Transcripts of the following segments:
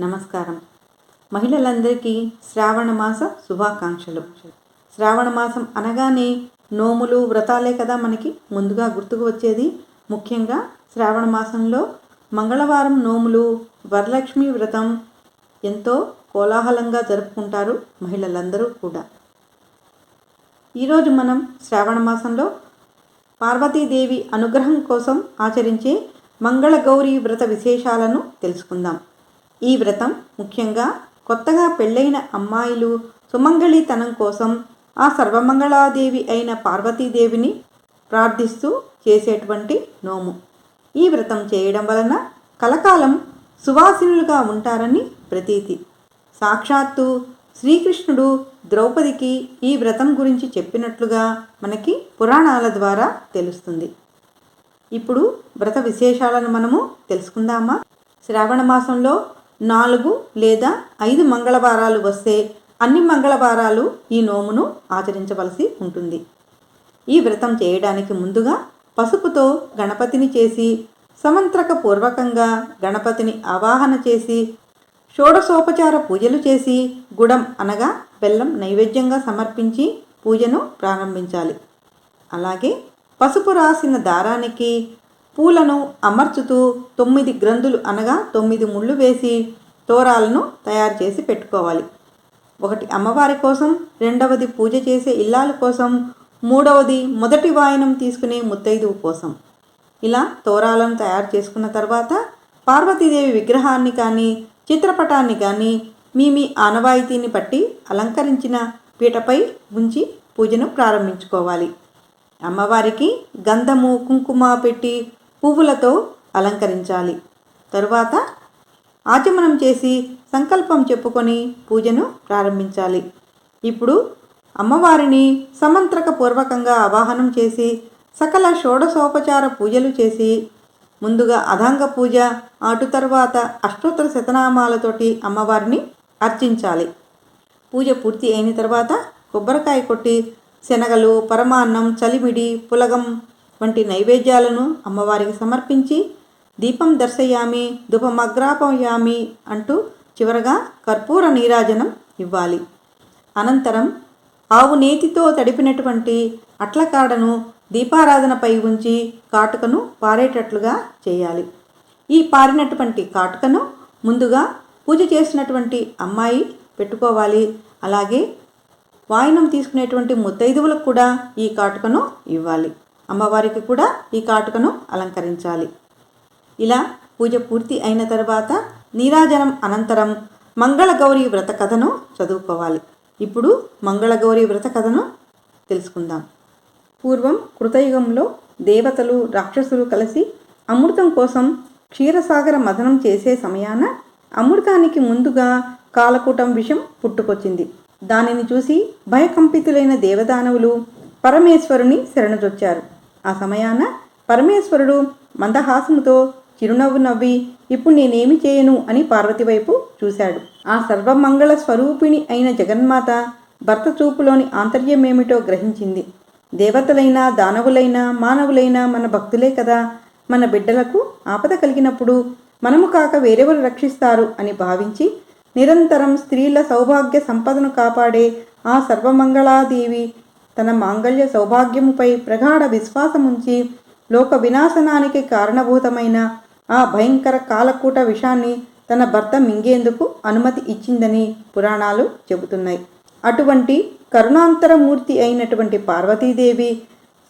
నమస్కారం. మహిళలందరికీ శ్రావణ మాస శుభాకాంక్షలు. శ్రావణ మాసం అనగానే నోములు వ్రతాలే కదా మనకి ముందుగా గుర్తుకు వచ్చేది. ముఖ్యంగా శ్రావణ మాసంలో మంగళవారం నోములు, వరలక్ష్మి వ్రతం ఎంతో కోలాహలంగా జరుపుకుంటారు మహిళలందరూ కూడా. ఈరోజు మనం శ్రావణ మాసంలో పార్వతీదేవి అనుగ్రహం కోసం ఆచరించే మంగళగౌరీ వ్రత విశేషాలను తెలుసుకుందాం. ఈ వ్రతం ముఖ్యంగా కొత్తగా పెళ్ళైన అమ్మాయిలు సుమంగళితనం కోసం ఆ సర్వమంగళాదేవి అయిన పార్వతీదేవిని ప్రార్థిస్తూ చేసేటువంటి నోము. ఈ వ్రతం చేయడం వలన కలకాలం సువాసినులుగా ఉంటారని ప్రతీతి. సాక్షాత్తు శ్రీకృష్ణుడు ద్రౌపదికి ఈ వ్రతం గురించి చెప్పినట్లుగా మనకి పురాణాల ద్వారా తెలుస్తుంది. ఇప్పుడు వ్రత విశేషాలను మనము తెలుసుకుందామా? శ్రావణ మాసంలో 4 లేదా 5 మంగళవారాలు వస్తే అన్ని మంగళవారాలు ఈ నోమును ఆచరించవలసి ఉంటుంది. ఈ వ్రతం చేయడానికి ముందుగా పసుపుతో గణపతిని చేసి సమంత్రక పూర్వకంగా గణపతిని ఆవాహన చేసి షోడశోపచార పూజలు చేసి గుడం అనగా బెల్లం నైవేద్యంగా సమర్పించి పూజను ప్రారంభించాలి. అలాగే పసుపు రాసిన దారానికి పూలను అమర్చుతూ 9 గ్రంథులు అనగా 9 ముళ్ళు వేసి తోరాలను తయారు చేసి పెట్టుకోవాలి. ఒకటి అమ్మవారి కోసం, రెండవది పూజ చేసే ఇల్లాల కోసం, మూడవది మొదటి వాయనం తీసుకునే ముత్తైదువు కోసం. ఇలా తోరాలను తయారు చేసుకున్న తర్వాత పార్వతీదేవి విగ్రహాన్ని కానీ చిత్రపటాన్ని కానీ మీ ఆనవాయితీని బట్టి అలంకరించిన పీటపై ఉంచి పూజను ప్రారంభించుకోవాలి. అమ్మవారికి గంధము కుంకుమ పెట్టి పువ్వులతో అలంకరించాలి. తరువాత ఆచమనం చేసి సంకల్పం చెప్పుకొని పూజను ప్రారంభించాలి. ఇప్పుడు అమ్మవారిని సమంత్రక పూర్వకంగా ఆవాహనం చేసి సకల షోడశోపచార పూజలు చేసి ముందుగా అధాంగ పూజ, అటు తర్వాత అష్టోత్తర శతనామాలతోటి అమ్మవారిని అర్చించాలి. పూజ పూర్తి అయిన తర్వాత కొబ్బరికాయ కొట్టి శనగలు, పరమాన్నం, చలిమిడి, పులగం వంటి నైవేద్యాలను అమ్మవారికి సమర్పించి దీపం దర్శయామి, ధూపమగ్రాపయామి అంటూ చివరగా కర్పూర నీరాజనం ఇవ్వాలి. అనంతరం ఆవు నేతితో తడిపినటువంటి అట్లకాడను దీపారాధనపై ఉంచి కాటుకను పారేటట్లుగా చేయాలి. ఈ పారినటువంటి కాటుకను ముందుగా పూజ చేసినటువంటి అమ్మాయి పెట్టుకోవాలి. అలాగే వాయనం తీసుకునేటువంటి ముత్తైదువులకు కూడా ఈ కాటుకను ఇవ్వాలి. అమ్మవారికి కూడా ఈ కాటుకను అలంకరించాలి. ఇలా పూజ పూర్తి అయిన తర్వాత నీరాజనం అనంతరం మంగళగౌరీ వ్రత కథను చదువుకోవాలి. ఇప్పుడు మంగళగౌరీ వ్రత కథను తెలుసుకుందాం. పూర్వం కృతయుగంలో దేవతలు, రాక్షసులు కలిసి అమృతం కోసం క్షీరసాగర మథనం చేసే సమయాన అమృతానికి ముందుగా కాలకూటం విషం పుట్టుకొచ్చింది. దానిని చూసి భయకంపితులైన దేవదానవులు పరమేశ్వరుని శరణుజొచ్చారు. ఆ సమయాన పరమేశ్వరుడు మందహాసముతో చిరునవ్వు నవ్వి ఇప్పుడు నేనేమి చేయను అని పార్వతి వైపు చూశాడు. ఆ సర్వమంగళ స్వరూపిణి అయిన జగన్మాత భర్త చూపులోని ఆంతర్యమేమిటో గ్రహించింది. దేవతలైనా దానవులైనా మానవులైనా మన భక్తులే కదా, మన బిడ్డలకు ఆపద కలిగినప్పుడు మనము కాక వేరెవరు రక్షిస్తారు అని భావించి నిరంతరం స్త్రీల సౌభాగ్య సంపదను కాపాడే ఆ సర్వమంగళాదేవి తన మాంగళ్య సౌభాగ్యముపై ప్రగాఢ విశ్వాసముంచి లోక వినాశనానికి కారణభూతమైన ఆ భయంకర కాలకూట విషాన్ని తన భర్త మింగేందుకు అనుమతి ఇచ్చిందని పురాణాలు చెబుతున్నాయి. అటువంటి కరుణాంతరమూర్తి అయినటువంటి పార్వతీదేవి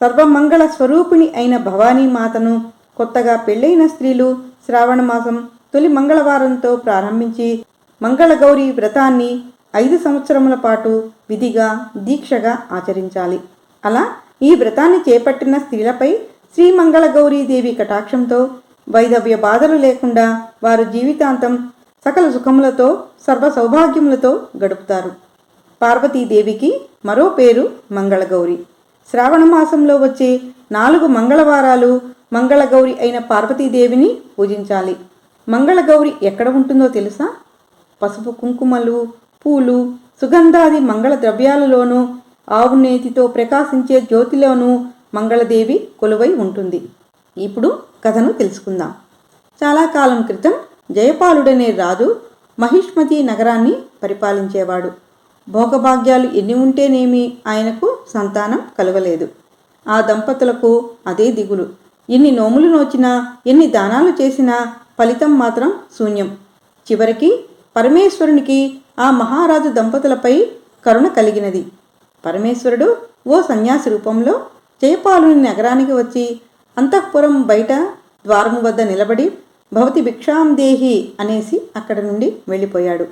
సర్వమంగళ స్వరూపిణి అయిన భవానీమాతను కొత్తగా పెళ్ళైన స్త్రీలు శ్రావణ మాసం తొలి మంగళవారంతో ప్రారంభించి మంగళగౌరీ వ్రతాన్ని 5 సంవత్సరముల పాటు విధిగా దీక్షగా ఆచరించాలి. అలా ఈ వ్రతాన్ని చేపట్టిన స్త్రీలపై శ్రీ మంగళగౌరీదేవి కటాక్షంతో వైధవ్య బాధలు లేకుండా వారు జీవితాంతం సకల సుఖములతో సర్వ సౌభాగ్యములతో గడుపుతారు. పార్వతీదేవికి మరో పేరు మంగళగౌరి. శ్రావణ మాసంలో వచ్చే 4 మంగళవారాలు మంగళగౌరి అయిన పార్వతీదేవిని పూజించాలి. మంగళగౌరి ఎక్కడ ఉంటుందో తెలుసా? పసుపు కుంకుమలు, పూలు, సుగంధాది మంగళ ద్రవ్యాలలోనూ ఆవు నేతితో ప్రకాశించే జ్యోతిలోనూ మంగళదేవి కొలువై ఉంటుంది. ఇప్పుడు కథను తెలుసుకుందాం. చాలా కాలం క్రితం జయపాలుడనే రాజు మహిష్మతి నగరాన్ని పరిపాలించేవాడు. భోగభాగ్యాలు ఎన్ని ఉంటేనేమి ఆయనకు సంతానం కలగలేదు. ఆ దంపతులకు అదే దిగులు. ఎన్ని నోములు నోచినా, ఎన్ని దానాలు చేసినా ఫలితం మాత్రం శూన్యం. చివరికి పరమేశ్వరునికి ఆ మహారాజు దంపతులపై కరుణ కలిగినది. పరమేశ్వరుడు ఓ సన్యాసి రూపంలో జయపాలుని నగరానికి వచ్చి అంతఃపురం బయట ద్వారము వద్ద నిలబడి భవతి భిక్షాం దేహి అనేసి అక్కడి నుండి వెళ్ళిపోయాడు.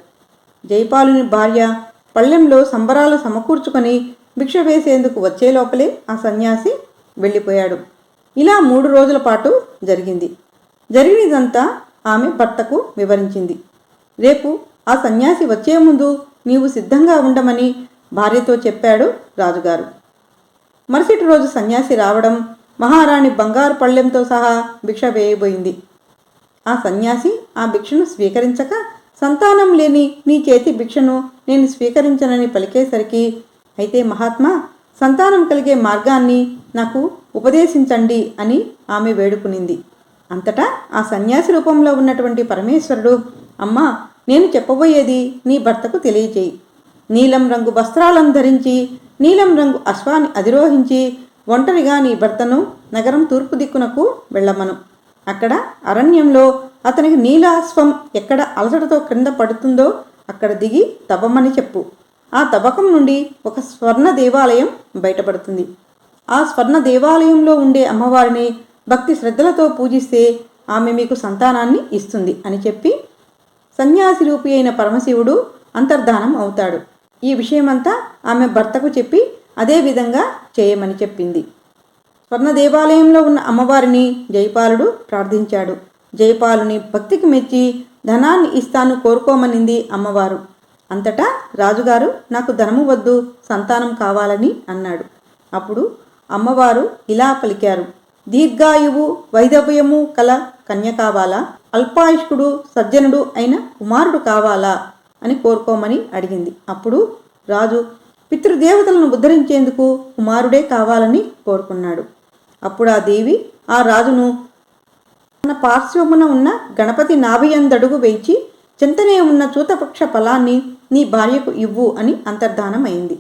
జయపాలుని భార్య పళ్ళెంలో సంబరాలు సమకూర్చుకొని భిక్ష వేసేందుకు వచ్చే లోపలే ఆ సన్యాసి వెళ్ళిపోయాడు. ఇలా 3 రోజుల పాటు జరిగింది. జరిగినదంతా ఆమె భర్తకు వివరించింది. రేపు ఆ సన్యాసి వచ్చే ముందు నీవు సిద్ధంగా ఉండమని భార్యతో చెప్పాడు రాజుగారు. మరుసటి రోజు సన్యాసి రావడం, మహారాణి బంగారు పళ్ళెంతో సహా భిక్ష వేయబోయింది. ఆ సన్యాసి ఆ భిక్షను స్వీకరించక, సంతానం లేని నీ చేతి భిక్షను నేను స్వీకరించనని పలికేసరికి, అయితే మహాత్మా, సంతానం కలిగే మార్గాన్ని నాకు ఉపదేశించండి అని ఆమె వేడుకునింది. అంతటా ఆ సన్యాసి రూపంలో ఉన్నటువంటి పరమేశ్వరుడు, అమ్మా, నేను చెప్పబోయేది నీ భర్తకు తెలియచేయి. నీలం రంగు వస్త్రాలను ధరించి, నీలం రంగు అశ్వాన్ని అధిరోహించి ఒంటరిగా నీ భర్తను నగరం తూర్పు దిక్కునకు వెళ్ళమను. అక్కడ అరణ్యంలో అతనికి నీలాశ్వం ఎక్కడ అలసటతో క్రింద పడుతుందో అక్కడ దిగి తవ్వమని చెప్పు. ఆ తవ్వకం నుండి ఒక స్వర్ణ దేవాలయం బయటపడుతుంది. ఆ స్వర్ణ దేవాలయంలో ఉండే అమ్మవారిని భక్తి శ్రద్ధలతో పూజిస్తే ఆమె మీకు సంతానాన్ని ఇస్తుంది అని చెప్పి సన్యాసి రూపి అయిన పరమశివుడు అంతర్ధానం అవుతాడు. ఈ విషయమంతా ఆమె భర్తకు చెప్పి అదే విధంగా చేయమని చెప్పింది. స్వర్ణ దేవాలయంలో ఉన్న అమ్మవారిని జయపాలుడు ప్రార్థించాడు. జయపాలుని భక్తికి మెచ్చి ధనాన్ని ఇస్తాను కోరుకోమనింది అమ్మవారు. అంతటా రాజుగారు నాకు ధనము వద్దు, సంతానం కావాలని అన్నాడు. అప్పుడు అమ్మవారు ఇలా పలికారు, దీర్ఘాయువు వైదవ్యము కల కన్య కావాలా, అల్పాయుష్కుడు సజ్జనుడు అయిన కుమారుడు కావాలా అని కోరుకోమని అడిగింది. అప్పుడు రాజు పితృదేవతలను ఉద్ధరించేందుకు కుమారుడే కావాలని కోరుకున్నాడు. అప్పుడు ఆ దేవి ఆ రాజును తన పార్శ్వమున ఉన్న గణపతి నాభియందడుగు వేచి చింతనే ఉన్న చూతపక్ష ఫలాన్ని నీ భార్యకు ఇవ్వు అని అంతర్ధానం అయింది.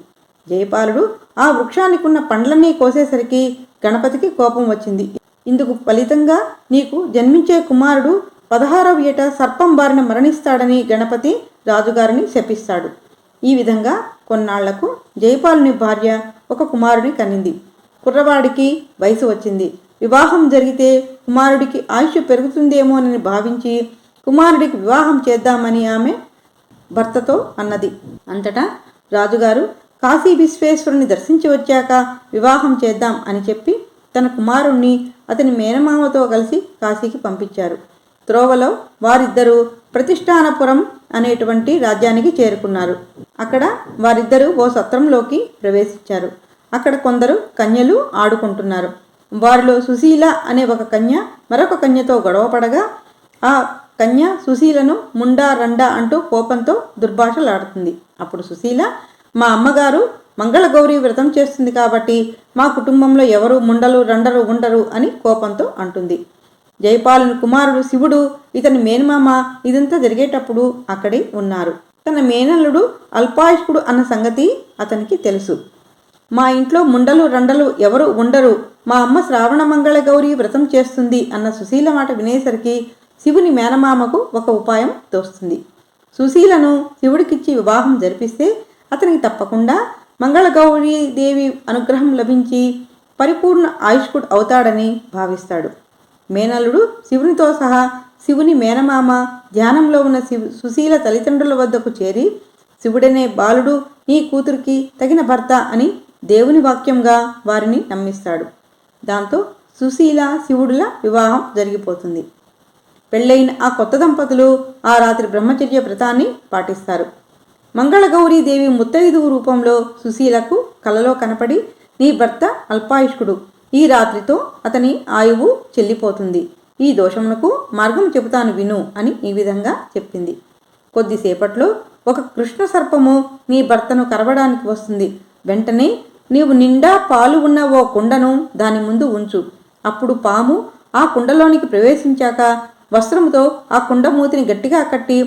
జయపాలుడు ఆ వృక్షానికున్న పండ్లన్నీ కోసేసరికి గణపతికి కోపం వచ్చింది. ఇందుకు ఫలితంగా నీకు జన్మించే కుమారుడు 16వ ఏట సర్పం బారిన మరణిస్తాడని గణపతి రాజుగారిని శపిస్తాడు. ఈ విధంగా కొన్నాళ్లకు జయపాలుని భార్య ఒక కుమారుని కనింది. కుర్రవాడికి వయసు వచ్చింది. వివాహం జరిగితే కుమారుడికి ఆయుష్ పెరుగుతుందేమోనని భావించి కుమారుడికి వివాహం చేద్దామని ఆమె భర్తతో అన్నది. అంతటా రాజుగారు కాశీ విశ్వేశ్వరుని దర్శించి వచ్చాక వివాహం చేద్దాం అని చెప్పి తన కుమారుణ్ణి అతని మేనమామతో కలిసి కాశీకి పంపించారు. త్రోవలో వారిద్దరూ ప్రతిష్టానపురం అనేటువంటి రాజ్యానికి చేరుకున్నారు. అక్కడ వారిద్దరూ ఓ సత్రంలోకి ప్రవేశించారు. అక్కడ కొందరు కన్యలు ఆడుకుంటున్నారు. వారిలో సుశీల అనే ఒక కన్య మరొక కన్యతో గొడవపడగా ఆ కన్య సుశీలను ముండా రండా అంటూ కోపంతో దుర్భాషలాడుతుంది. అప్పుడు సుశీల, మా అమ్మగారు మంగళగౌరి వ్రతం చేస్తుంది కాబట్టి మా కుటుంబంలో ఎవరు ముండలు రండరు ఉండరు అని కోపంతో అంటుంది. జయపాలుని కుమారుడు శివుడు, ఇతని మేనమామ ఇదంతా జరిగేటప్పుడు అక్కడే ఉన్నారు. తన మేనల్లుడు అల్పాయుష్కుడు అన్న సంగతి అతనికి తెలుసు. మా ఇంట్లో ముండలు రండలు ఎవరు ఉండరు, మా అమ్మ శ్రావణ మంగళ గౌరి వ్రతం చేస్తుంది అన్న సుశీల మాట వినేసరికి శివుని మేనమామకు ఒక ఉపాయం తోస్తుంది. సుశీలను శివుడికిచ్చి వివాహం జరిపిస్తే అతనికి తప్పకుండా మంగళగౌరీ దేవి అనుగ్రహం లభించి పరిపూర్ణ ఆయుష్కుడు అవుతాడని భావిస్తాడు. మేనల్లుడు శివునితో సహా శివుని మేనమామ ధ్యానంలో ఉన్న సుశీల తల్లిదండ్రుల వద్దకు చేరి శివుడనే బాలుడు నీ కూతురికి తగిన భర్త అని దేవుని వాక్యంగా వారిని నమ్మిస్తాడు. దాంతో సుశీల శివుడుల వివాహం జరిగిపోతుంది. పెళ్ళైన ఆ కొత్త దంపతులు ఆ రాత్రి బ్రహ్మచర్య వ్రతాన్ని పాటిస్తారు. మంగళగౌరీదేవి ముత్తైదువు రూపంలో సుశీలకు కలలో కనపడి, నీ భర్త అల్పాయుష్కుడు, ఈ రాత్రితో అతని ఆయువు చెల్లిపోతుంది, ఈ దోషమునకు మార్గం చెబుతాను విను అని ఈ విధంగా చెప్పింది. కొద్దిసేపట్లో ఒక కృష్ణ సర్పము నీ భర్తను కరవడానికి వస్తుంది. వెంటనే నీవు నిండా పాలు ఉన్న ఓ కుండను దాని ముందు ఉంచు. అప్పుడు పాము ఆ కుండలోనికి ప్రవేశించాక వస్త్రముతో ఆ కుండ మూతిని గట్టిగా కట్టి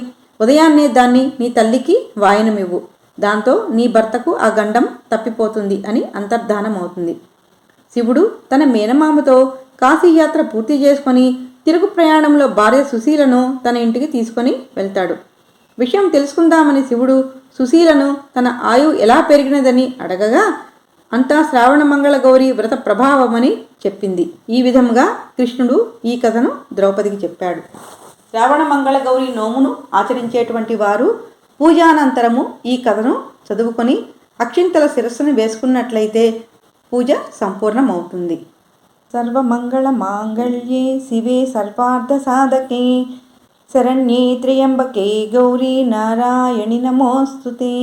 ఉదయాన్నే దాన్ని నీ తల్లికి వాయనమివ్వు. దాంతో నీ భర్తకు ఆ గండం తప్పిపోతుంది అని అంతర్ధానమవుతుంది. శివుడు తన మేనమామతో కాశీయాత్ర పూర్తి చేసుకొని తిరుగు ప్రయాణంలో భార్య సుశీలను తన ఇంటికి తీసుకొని వెళ్తాడు. విషయం తెలుసుకుందామని శివుడు సుశీలను తన ఆయువు ఎలా పెరిగినదని అడగగా అంతా శ్రావణ మంగళ గౌరి వ్రత ప్రభావమని చెప్పింది. ఈ విధముగా కృష్ణుడు ఈ కథను ద్రౌపదికి చెప్పాడు. శ్రావణ మంగళ గౌరి నోమును ఆచరించేటువంటి వారు పూజానంతరము ఈ కథను చదువుకొని అక్షింతల శిరస్సును వేసుకున్నట్లయితే పూజ సంపూర్ణమవుతుంది. సర్వమంగళ మాంగళ్యే శివే సర్వార్థ సాధకే శరణ్యే త్ర్యంబకే గౌరీ నారాయణి నమోస్తుతే.